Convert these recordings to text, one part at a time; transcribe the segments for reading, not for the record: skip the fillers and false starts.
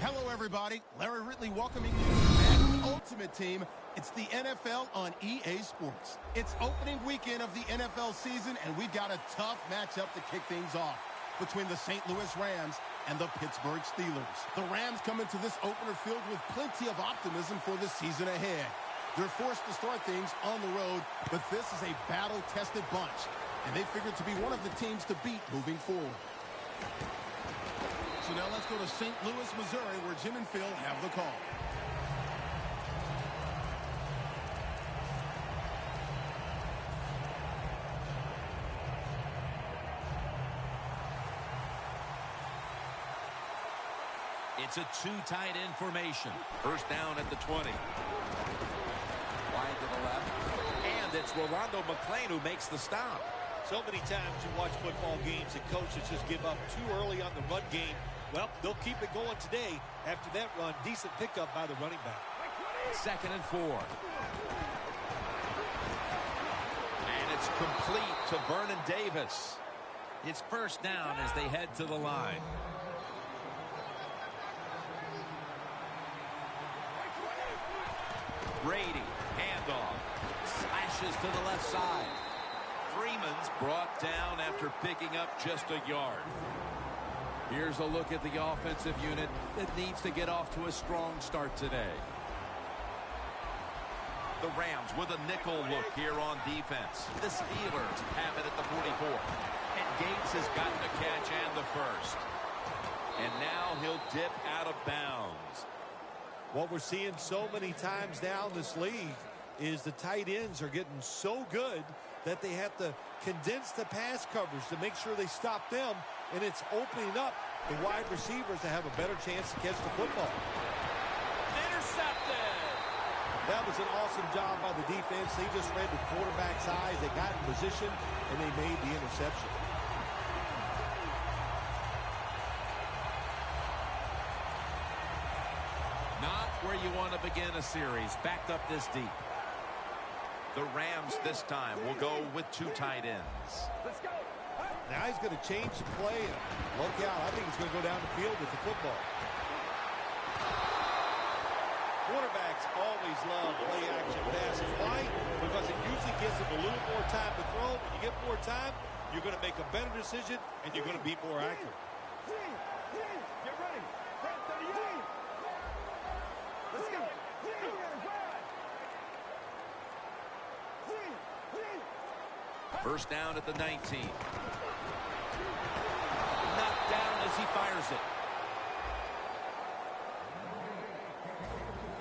Hello, everybody. Larry Ridley welcoming you to Madden Ultimate Team. It's the NFL on EA Sports. It's opening weekend of the NFL season, and we've got a tough matchup to kick things off between the St. Louis Rams and the Pittsburgh Steelers. The Rams come into this opener filled with plenty of optimism for the season ahead. They're forced to start things on the road, but this is a battle-tested bunch, and they figure to be one of the teams to beat moving forward. So now let's go to St. Louis, Missouri, where Jim and Phil have the call. It's a two-tight end formation. First down at the 20. Wide to the left. And it's Rolando McClain who makes the stop. So many times you watch football games and coaches just give up too early on the run game. Well, they'll keep it going today. After that run, decent pickup by the running back. 2nd and 4. And it's complete to Vernon Davis. It's first down as they head to the line. Brady, handoff, slashes to the left side. Freeman's brought down after picking up just a yard. Here's a look at the offensive unit that needs to get off to a strong start today. The Rams with a nickel look here on defense. The Steelers have it at the 44. And Gates has gotten the catch and the first. And now he'll dip out of bounds. What we're seeing so many times now in this league is the tight ends are getting so good that they have to condense the pass coverage to make sure they stop them, and it's opening up the wide receivers to have a better chance to catch the football. Intercepted! That was an awesome job by the defense. They just read the quarterback's eyes. They got in position, and they made the interception. Not where you want to begin a series, backed up this deep. The Rams this time will go with two tight ends. Let's go. Now he's going to change the play. Look out. I think he's going to go down the field with the football. Quarterbacks always love play-action passes. Why? Because it usually gives them a little more time to throw. When you get more time, you're going to make a better decision, and you're going to be more accurate. Get ready. Let's go. First down at the 19. Knocked down as he fires it.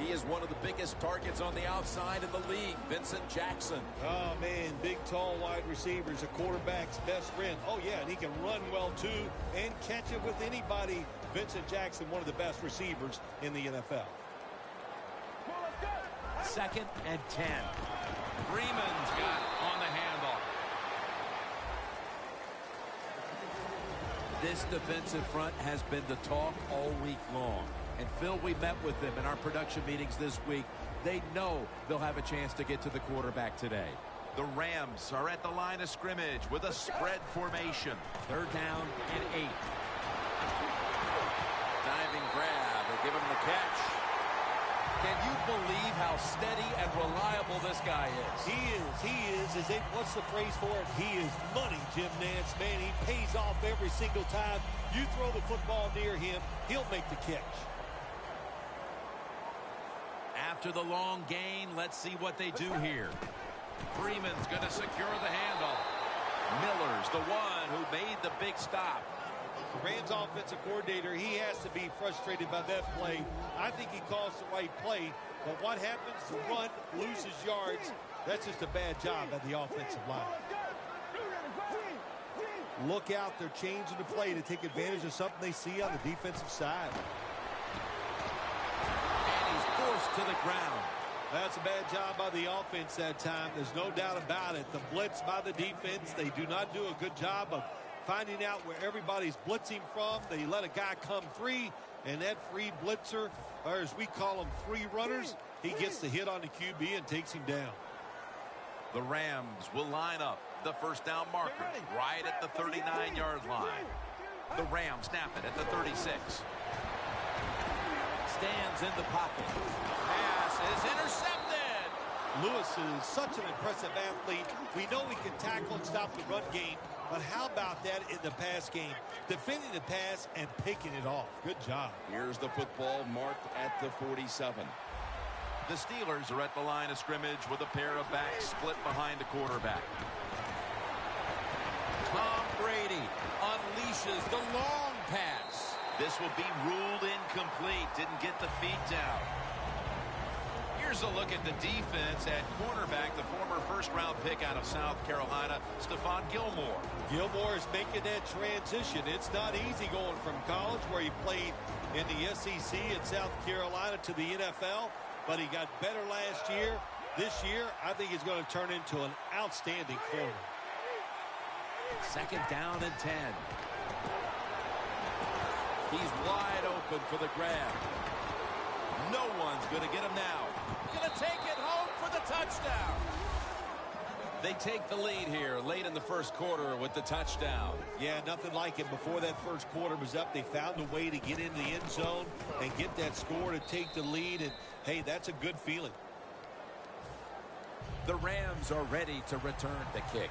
He is one of the biggest targets on the outside in the league, Vincent Jackson. Oh, man, big, tall wide receivers, a quarterback's best friend. Oh, yeah, and he can run well, too, and catch it with anybody. Vincent Jackson, one of the best receivers in the NFL. 2nd and 10. Freeman's got it on the handoff. This defensive front has been the talk all week long. And Phil, we met with them in our production meetings this week. They know they'll have a chance to get to the quarterback today. The Rams are at the line of scrimmage with a spread formation. 3rd down and 8. Diving grab. They give him the catch. Can you believe how steady and reliable this guy is? He is. What's the phrase for it? He is money, Jim Nantz. Man, he pays off every single time. You throw the football near him, he'll make the catch. After the long gain, let's see what they do here. Freeman's going to secure the handoff. Miller's the one who made the big stop. The Rams offensive coordinator, he has to be frustrated by that play. I think he calls the right play, but what happens? The run loses yards. That's just a bad job by the offensive line. Look out, they're changing the play to take advantage of something they see on the defensive side. And he's forced to the ground. That's a bad job by the offense that time. There's no doubt about it. The blitz by the defense, they do not do a good job of finding out where everybody's blitzing from. They let a guy come free, and that free blitzer, or as we call them, free runners, he gets the hit on the QB and takes him down. The Rams will line up the first down marker right at the 39-yard line. The Rams snap it at the 36. stands in the pocket. Pass is intercepted. Lewis is such an impressive athlete. We know he can tackle and stop the run game, but how about that in the pass game? Defending the pass and picking it off. Good job. Here's the football marked at the 47. The Steelers are at the line of scrimmage with a pair of backs split behind the quarterback. Tom Brady unleashes the long pass. This will be ruled incomplete. Didn't get the feet down. Here's a look at the defense at cornerback, the former first-round pick out of South Carolina, Stephon Gilmore. Gilmore is making that transition. It's not easy going from college, where he played in the SEC in South Carolina, to the NFL, but he got better last year. This year, I think he's going to turn into an outstanding corner. Second down and 10. He's wide open for the grab. No one's going to get him now. Going to take it home for the touchdown. They take the lead here late in the first quarter with the touchdown. Yeah, nothing like it. Before that first quarter was up, they found a way to get into the end zone and get that score to take the lead. And, hey, that's a good feeling. The Rams are ready to return the kick.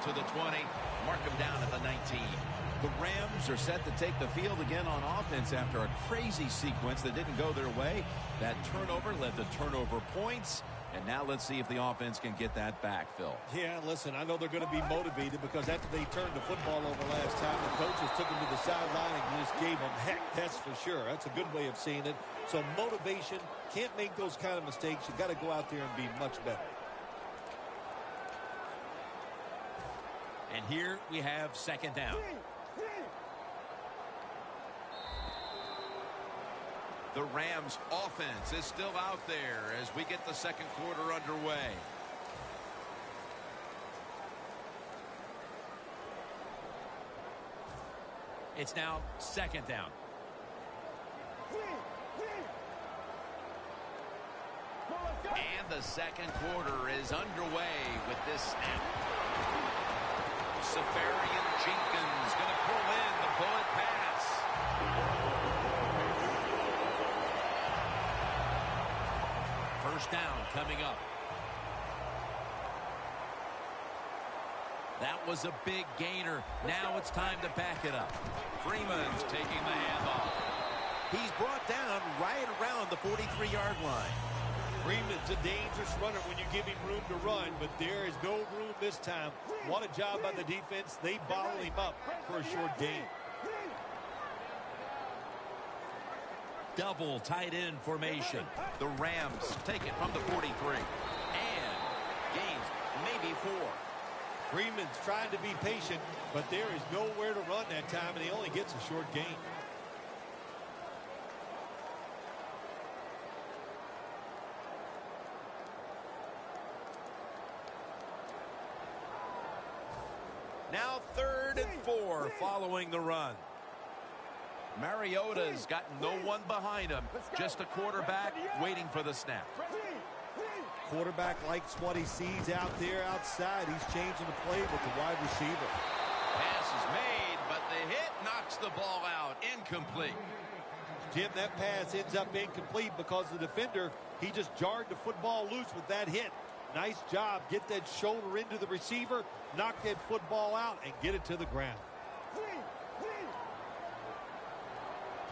To the 20, mark him down at the 19. The Rams are set to take the field again on offense after a crazy sequence that didn't go their way. That turnover led to turnover points, and now let's see if the offense can get that back, Phil. Yeah, listen, I know they're going to be motivated, because after they turned the football over last time, the coaches took them to the sideline and just gave them heck, that's for sure. That's a good way of seeing it. So motivation, can't make those kind of mistakes. You've got to go out there and be much better. And here we have second down. The Rams offense is still out there as we get the second quarter underway. It's now second down. And the second quarter is underway with this snap. Safarian Jenkins going to pull in the bullet pass. First down coming up. That was a big gainer. Now it's time to back it up. Freeman's taking the handoff. He's brought down right around the 43-yard line. Freeman's a dangerous runner when you give him room to run, but there is no room this time. What a job by the defense. They bottle him up for a short gain. Double tight end formation. The Rams take it from the 43. And gains maybe 4. Freeman's trying to be patient, but there is nowhere to run that time, and he only gets a short gain. Now 3rd and 4 following the run. Mariota's got no one behind him. Just a quarterback waiting for the snap. Quarterback likes what he sees out there outside. He's changing the play with the wide receiver. Pass is made, but the hit knocks the ball out. Incomplete. Jim, that pass ends up incomplete because the defender, he just jarred the football loose with that hit. Nice job. Get that shoulder into the receiver, knock that football out, and get it to the ground.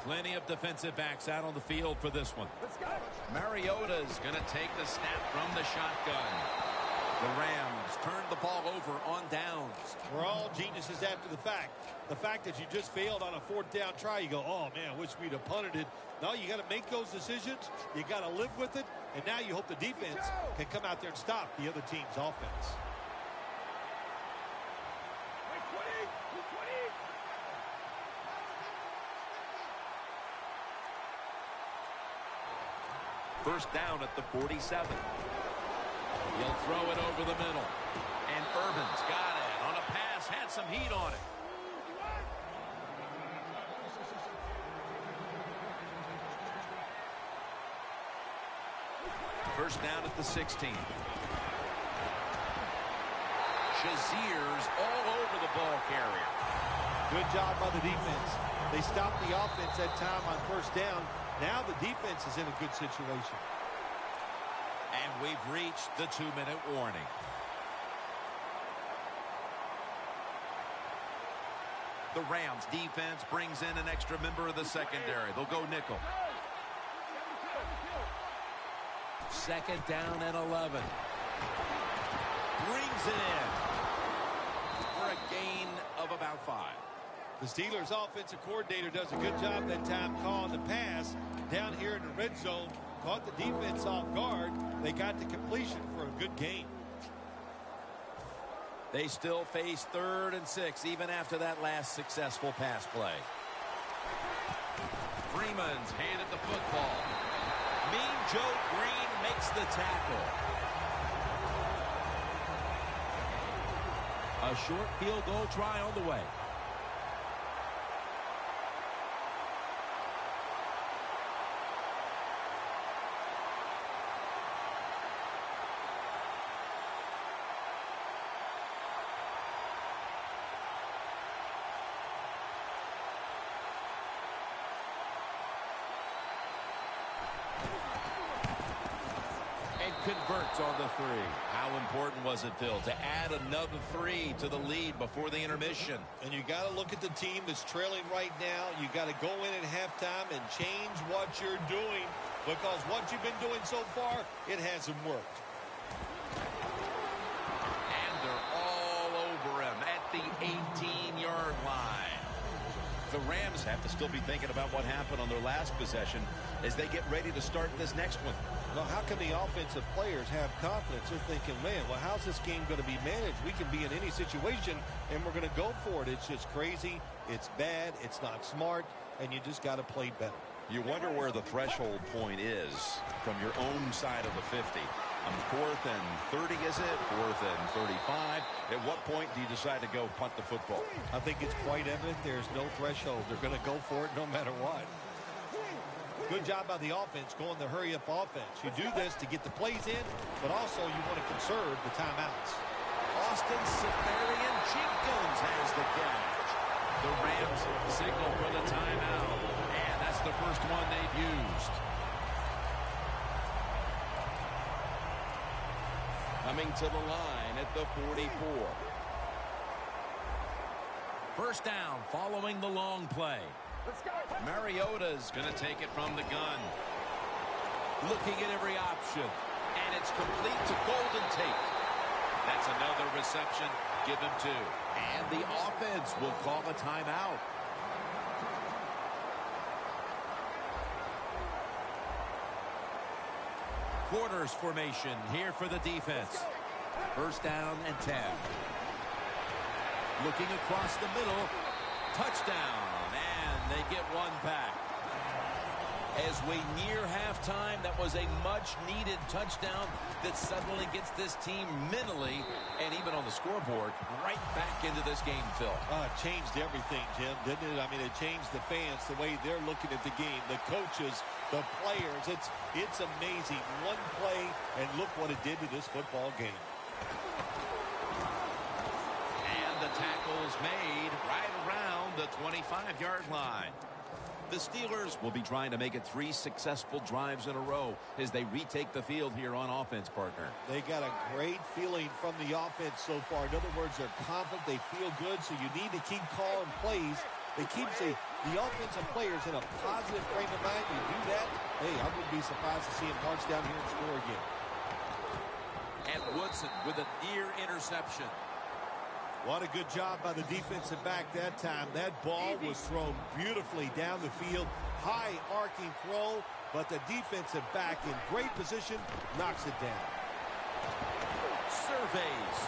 Plenty of defensive backs out on the field for this one. Mariota's going to take the snap from the shotgun. The Rams turn the ball over on downs. We're all geniuses after the fact. The fact that you just failed on a 4th down try, you go, oh, man, I wish we'd have punted it. No, you got to make those decisions. You got to live with it. And now you hope the defense can come out there and stop the other team's offense. First down at the 47. He'll throw it over the middle. And Urban's got it on a pass, had some heat on it. First down at the 16. Shazier's all over the ball carrier. Good job by the defense. They stopped the offense that time on first down. Now the defense is in a good situation. And we've reached the 2-minute warning. The Rams defense brings in an extra member of the secondary. They'll go nickel. Second down and 11. Brings it in for a gain of about 5. The Steelers offensive coordinator does a good job that time calling the pass down here in the red zone. Caught the defense off guard. They got the completion for a good gain. They still face 3rd and 6 even after that last successful pass play. Freeman's handed the football. Mean Joe Green makes the tackle. A short field goal try on the way. Converts on the 3. How important was it, Phil, to add another 3 to the lead before the intermission? And you got to look at the team that's trailing right now. You got to go in at halftime and change what you're doing, because what you've been doing so far, it hasn't worked. And they're all over him at the 18-yard line. The Rams have to still be thinking about what happened on their last possession as they get ready to start this next one. Well, how can the offensive players have confidence? They're thinking, man, well, how's this game going to be managed? We can be in any situation, and we're going to go for it. It's just crazy. It's bad. It's not smart, and you just got to play better. You wonder where the threshold point is from your own side of the 50. 4th and 30, is it? 4th and 35. At what point do you decide to go punt the football? I think it's quite evident there's no threshold. They're going to go for it no matter what. Good job by the offense going the hurry-up offense. You do this to get the plays in, but also you want to conserve the timeouts. Austin Safarian Jenkins has the catch. The Rams signal for the timeout, and that's the first one they've used. Coming to the line at the 44. First down following the long play. Mariota's going to take it from the gun. Looking at every option. And it's complete to Golden Tate. That's another reception. Give him 2. And the offense will call a timeout. Quarters formation here for the defense. First down and 10. Looking across the middle. Touchdown. They get one back. As we near halftime, that was a much-needed touchdown that suddenly gets this team mentally and even on the scoreboard right back into this game, Phil. It changed everything, Jim, didn't it? I mean, it changed the fans, the way they're looking at the game, the coaches, the players. It's amazing. One play, and look what it did to this football game. And the tackle's made right around the 25-yard line. The Steelers will be trying to make it 3 successful drives in a row as they retake the field here on offense, partner. They got a great feeling from the offense so far. In other words, they're confident, they feel good, so you need to keep calling plays. They keep the offensive players in a positive frame of mind. You do that, hey, I wouldn't be surprised to see him march down here and score again. And Woodson with a near interception. What a good job by the defensive back that time. That ball was thrown beautifully down the field. High arcing throw, but the defensive back in great position knocks it down. Surveys.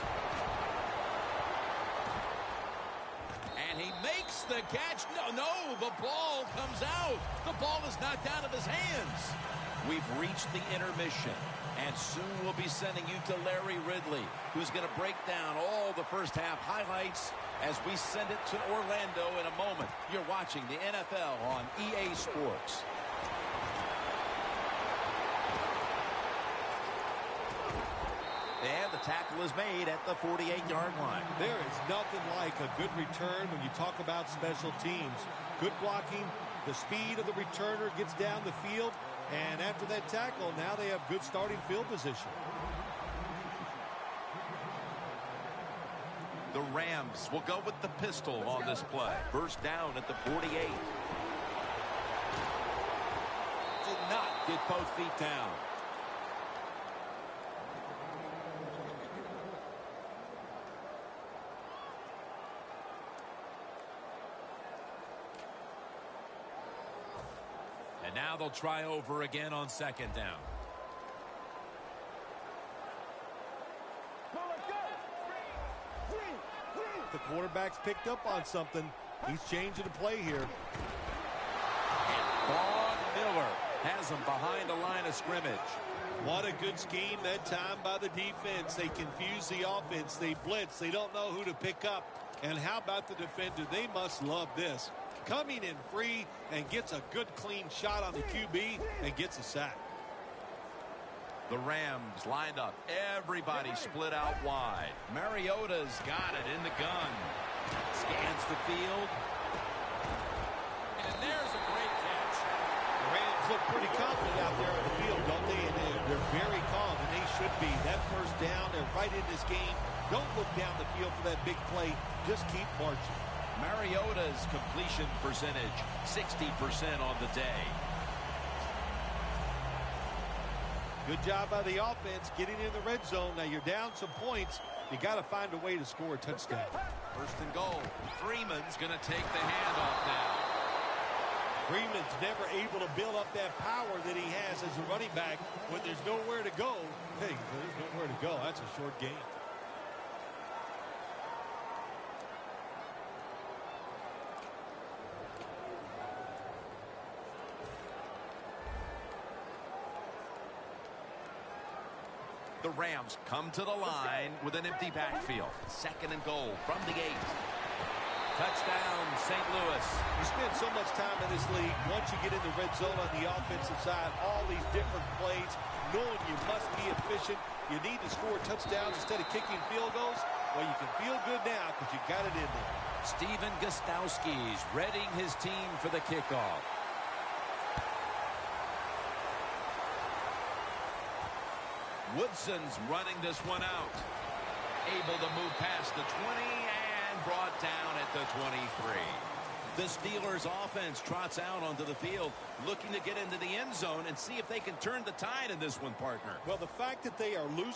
And he makes the catch. No, the ball comes out. The ball is knocked out of his hands. We've reached the intermission. And soon we'll be sending you to Larry Ridley, who's going to break down all the first half highlights as we send it to Orlando in a moment. You're watching the NFL on EA Sports. And the tackle is made at the 48-yard line. There is nothing like a good return when you talk about special teams. Good blocking, the speed of the returner gets down the field, and after that tackle, now they have good starting field position. The Rams will go with the pistol on this play. First down at the 48. Did not get both feet down. And now they'll try over again on second down. The quarterback's picked up on something. He's changing the play here. And Vaughn Miller has him behind the line of scrimmage. What a good scheme that time by the defense. They confuse the offense. They blitz. They don't know who to pick up. And how about the defender? They must love this. Coming in free and gets a good clean shot on the QB and gets a sack. The Rams lined up. Everybody split out wide. Mariota's got it in the gun. Scans the field. And there's a great catch. The Rams look pretty confident out there on the field, don't they? And they're very calm, and they should be. That first down, they're right in this game. Don't look down the field for that big play. Just keep marching. Mariota's completion percentage, 60% on the day. Good job by the offense getting in the red zone. Now you're down some points. You got to find a way to score a touchdown. First and goal. Freeman's going to take the handoff now. Freeman's never able to build up that power that he has as a running back when there's nowhere to go. Hey, there's nowhere to go. That's a short game. The Rams come to the line with an empty backfield. Second and goal from the 8. Touchdown, St. Louis. You spend so much time in this league. Once you get in the red zone on the offensive side, all these different plays, knowing you must be efficient. You need to score touchdowns instead of kicking field goals. Well, you can feel good now because you got it in there. Steven Gostowski's readying his team for the kickoff. Woodson's running this one out. Able to move past the 20 and brought down at the 23. The Steelers offense trots out onto the field, looking to get into the end zone and see if they can turn the tide in this one, partner. Well, the fact that they are losing